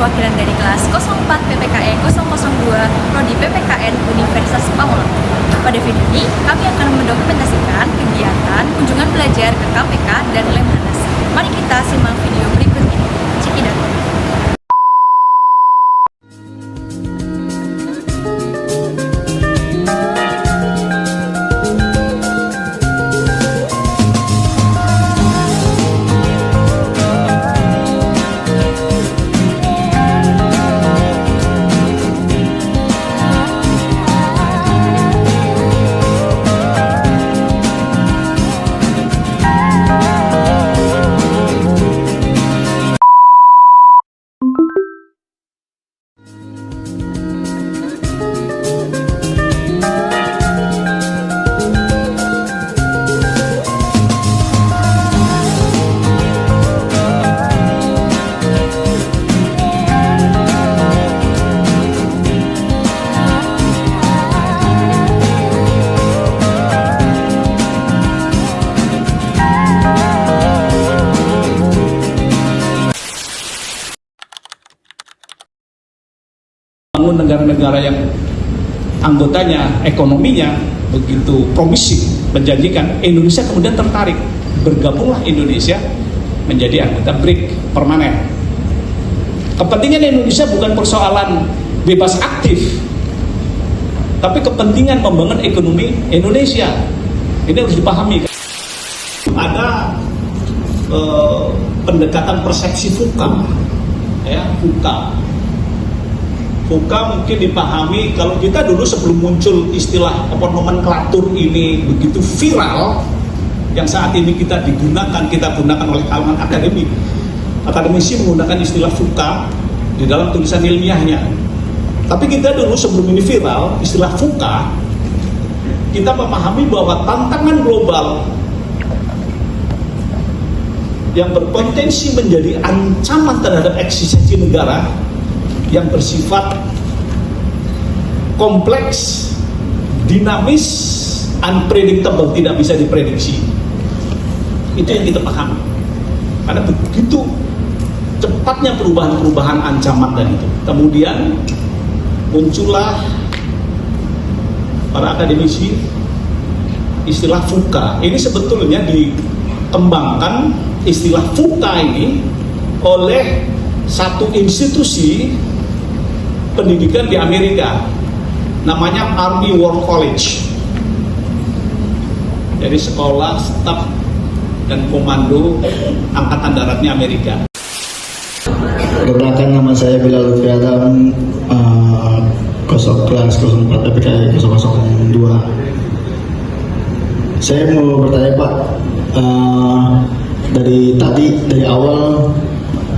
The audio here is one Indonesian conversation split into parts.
perwakilan dari kelas 04 PPKN 002 Prodi PPKN Universitas Pamulang. Pada video ini, kami akan mendokumentasikan kegiatan kunjungan belajar ke KPK dan Lemhanas. Mari kita simak video berikut ini. Cekidot. Negara-negara yang anggotanya, ekonominya begitu promising, menjanjikan, Indonesia kemudian tertarik. Bergabunglah Indonesia menjadi anggota BRIC permanen. Kepentingan Indonesia bukan persoalan bebas aktif, tapi kepentingan membangun ekonomi Indonesia. Ini harus dipahami. Ada pendekatan persepsi VUCA, ya, VUCA. VUCA mungkin dipahami kalau kita dulu sebelum muncul istilah nomenklatur ini begitu viral, yang saat ini kita gunakan oleh kalangan akademisi menggunakan istilah VUCA di dalam tulisan ilmiahnya. Tapi kita dulu sebelum ini viral, istilah VUCA, kita memahami bahwa tantangan global yang berpotensi menjadi ancaman terhadap eksistensi negara yang bersifat kompleks, dinamis, unpredictable, tidak bisa diprediksi. Itu yang kita pahami. Karena begitu cepatnya perubahan-perubahan ancaman tadi itu. Kemudian muncullah para akademisi istilah VUCA. Ini sebetulnya dikembangkan istilah VUCA ini oleh satu institusi pendidikan di Amerika, namanya Army War College. Jadi sekolah staf dan komando angkatan daratnya Amerika. Perkenalkan, nama saya Bilal Lutfi Adam, kelas 04 PPKN 002. Saya mau bertanya Pak, dari awal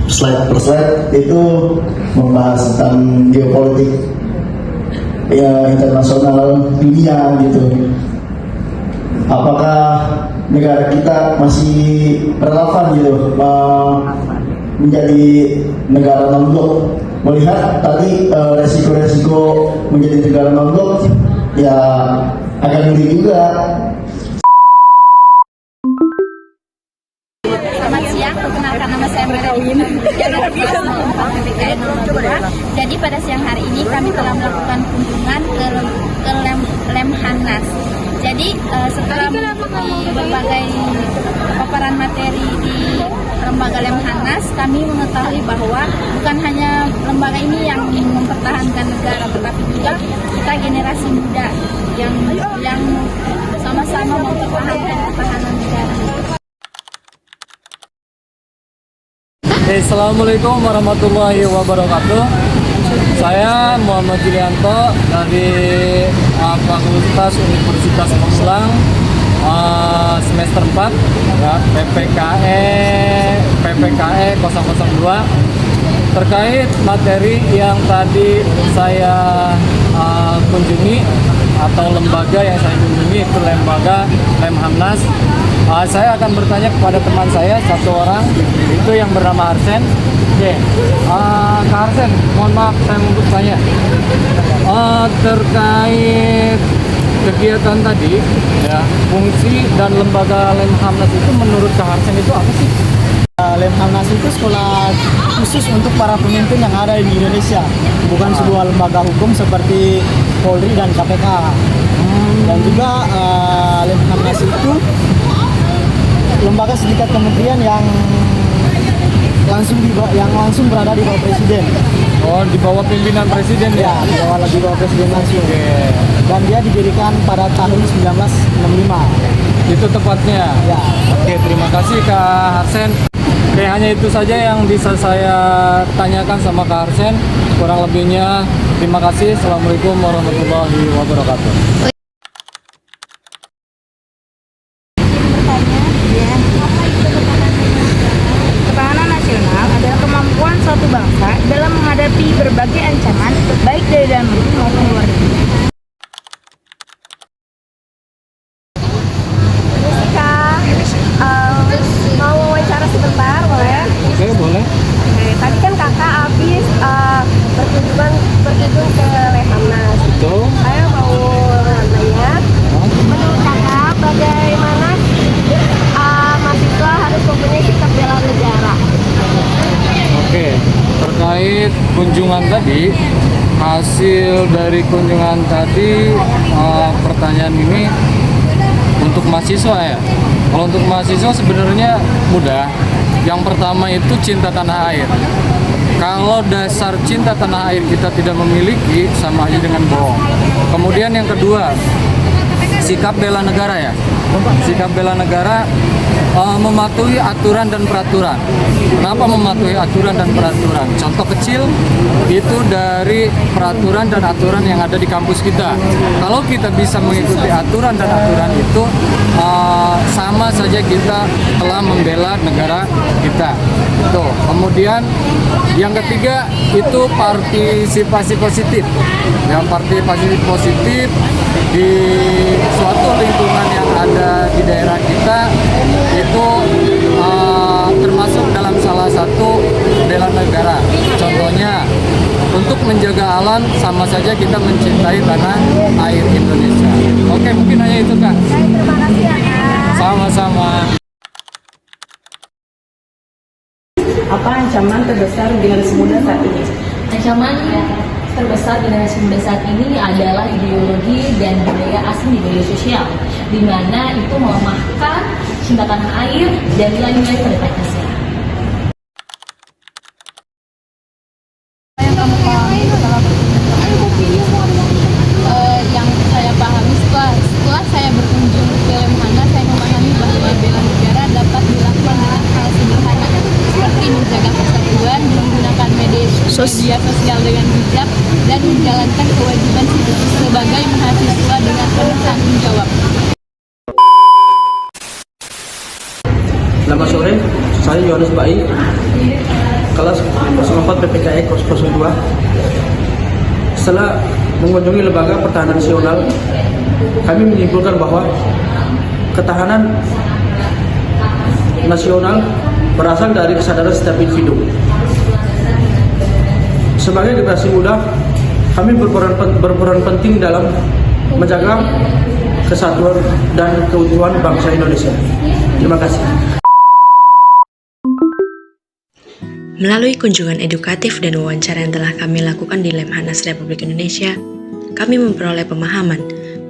slide per slide itu membahas tentang geopolitik ya, internasional, dunia gitu. Apakah negara kita masih relevan gitu menjadi negara non-blok? Melihat tadi resiko-resiko menjadi negara non-blok ya agak ngeri juga. Selamat siang, perkenalkan nama saya Marilyn dari kelas 04 PPKN 02. Jadi pada siang hari ini kami telah melakukan kunjungan ke Lemhanas. Jadi setelah mengikuti berbagai paparan materi di lembaga Lemhanas, kami mengetahui bahwa bukan hanya lembaga ini yang mempertahankan negara, tetapi juga kita generasi muda yang sama-sama mempertahankan pertahanan negara. Assalamualaikum warahmatullahi wabarakatuh. Saya Muhammad Julianto dari Fakultas Universitas Pamulang, semester 4 ya, PPKE 002. Terkait materi yang tadi saya kunjungi atau lembaga yang saya kunjungi, itu lembaga Lemhanas. Saya akan bertanya kepada teman saya, satu orang, itu yang bernama Arsen. Oke, Kak Arsen, mohon maaf saya mau bertanya terkait kegiatan tadi, ya, fungsi dan lembaga Lemhanas itu menurut Kak Arsen itu apa sih? Lemhanas itu sekolah khusus untuk para pemimpin yang ada di Indonesia, bukan sebuah lembaga hukum seperti Polri dan KPK. Dan juga Lemhanas itu lembaga setingkat kementerian yang langsung berada di bawah presiden. Oh, di bawah pimpinan presiden ya? Di bawah presiden langsung. Dan dia didirikan pada tahun 1965. Itu tepatnya. Ya. Oke, terima kasih Kak Harsen. Oke, hanya itu saja yang bisa saya tanyakan sama Kak Harsen. Kurang lebihnya, terima kasih. Assalamualaikum warahmatullahi wabarakatuh. Ketahanan nasional adalah kemampuan suatu bangsa dalam menghadapi berbagai ancaman, baik dari dalam negeri maupun luar negeri. Mau wawancara sebentar, boleh? Oke, boleh. Oke, tadi kan kakak habis berkunjung ke Lemhanas. Betul. Saya mau nanya, menurut kakak bagaimana mahasiswa harus mempunyai sikap bela negara? Oke, terkait kunjungan tadi, hasil dari kunjungan tadi, pertanyaan ini untuk mahasiswa ya. Kalau untuk mahasiswa sebenarnya mudah. Yang pertama itu cinta tanah air. Kalau dasar cinta tanah air kita tidak memiliki, sama aja dengan bohong. Kemudian yang kedua, sikap bela negara ya. Sikap bela negara mematuhi aturan dan peraturan. Kenapa mematuhi aturan dan peraturan? Contoh kecil itu dari peraturan dan aturan yang ada di kampus kita. Kalau kita bisa mengikuti aturan dan aturan itu, sama saja kita telah membela negara kita. Tuh. Kemudian yang ketiga itu partisipasi positif. Ya, partisipasi positif di suatu lingkungan yang ada di daerah kita itu termasuk dalam salah satu bela negara. Contohnya untuk menjaga alam, sama saja kita mencintai tanah air Indonesia. Oke, mungkin hanya itu Kak. Terima kasih ya Kak. Sama-sama. Apa ancaman terbesar generasi muda saat ini? Ancaman terbesar generasi muda saat ini adalah ideologi dan budaya asing di media sosial, di mana itu melemahkan cinta tanah air dan nilai-nilai pada Pancasila. Yang kamu pahami setelah yang saya pahami setelah saya berkunjung ke Lemhanas, saya memahami bahwa bela negara dapat dilakukan dengan hal sederhana seperti menjaga persatuan, menggunakan media sosial dengan bijak, dan menjalankan kewajiban sebagai mahasiswa dengan penuh tanggung jawab. Selamat sore, saya Yohanes Bai, kelas 04 PPKE 002. Setelah mengunjungi lembaga pertahanan nasional, kami menyimpulkan bahwa ketahanan nasional berasal dari kesadaran setiap individu. Sebagai generasi muda, kami berperan penting dalam menjaga kesatuan dan keutuhan bangsa Indonesia. Terima kasih. Melalui kunjungan edukatif dan wawancara yang telah kami lakukan di Lemhanas Republik Indonesia, kami memperoleh pemahaman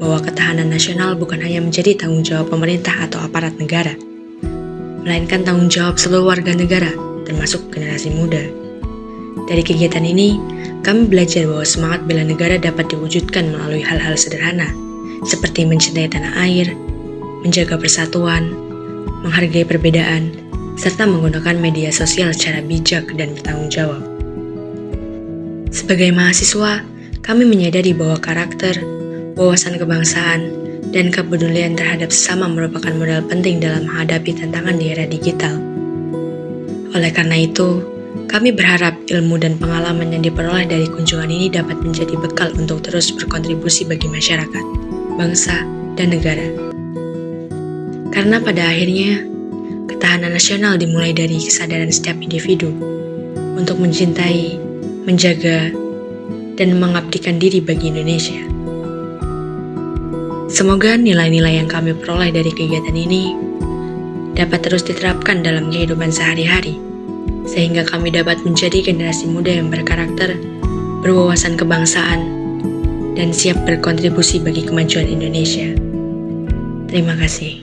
bahwa ketahanan nasional bukan hanya menjadi tanggung jawab pemerintah atau aparat negara, melainkan tanggung jawab seluruh warga negara, termasuk generasi muda. Dari kegiatan ini, kami belajar bahwa semangat bela negara dapat diwujudkan melalui hal-hal sederhana, seperti mencintai tanah air, menjaga persatuan, menghargai perbedaan, serta menggunakan media sosial secara bijak dan bertanggung jawab. Sebagai mahasiswa, kami menyadari bahwa karakter, wawasan kebangsaan, dan kepedulian terhadap sesama merupakan modal penting dalam menghadapi tantangan di era digital. Oleh karena itu, kami berharap ilmu dan pengalaman yang diperoleh dari kunjungan ini dapat menjadi bekal untuk terus berkontribusi bagi masyarakat, bangsa, dan negara. Karena pada akhirnya, ketahanan nasional dimulai dari kesadaran setiap individu untuk mencintai, menjaga, dan mengabdikan diri bagi Indonesia. Semoga nilai-nilai yang kami peroleh dari kegiatan ini dapat terus diterapkan dalam kehidupan sehari-hari, sehingga kami dapat menjadi generasi muda yang berkarakter, berwawasan kebangsaan, dan siap berkontribusi bagi kemajuan Indonesia. Terima kasih.